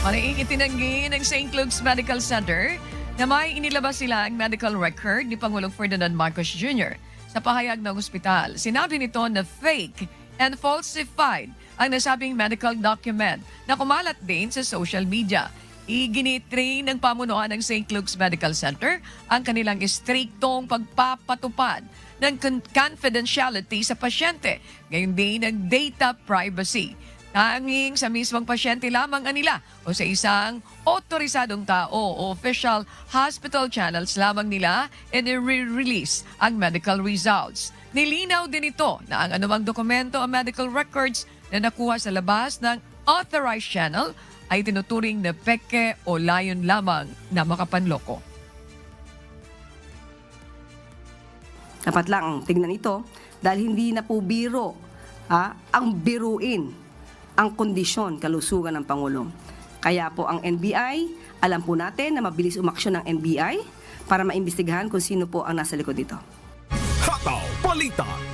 Mariing itinanggi ng St. Luke's Medical Center na may inilabas sila ang medical record ni Pangulong Ferdinand Marcos Jr. Sa pahayag ng ospital, sinabi nito na fake and falsified ang nasabing medical document na kumalat din sa social media. Iginitrain ng pamunuan ng St. Luke's Medical Center ang kanilang istriktong pagpapatupad ng confidentiality sa pasyente, gayon din ng data privacy. Tanging sa mismong pasyente lamang anila o sa isang otorisadong tao o official hospital channels lamang nila i-release ang medical results. Nilinaw din ito na ang anumang dokumento o medical records na nakuha sa labas ng authorized channel ay tinuturing na peke o layon lamang na makapanloko. Dapat lang tingnan ito dahil hindi na po biro ang biruin ang kondisyon, kalusugan ng Pangulo. Kaya po ang NBI, alam po natin na mabilis umaksyon ng NBI para maimbestigahan kung sino po ang nasa likod dito. Hataw Balita.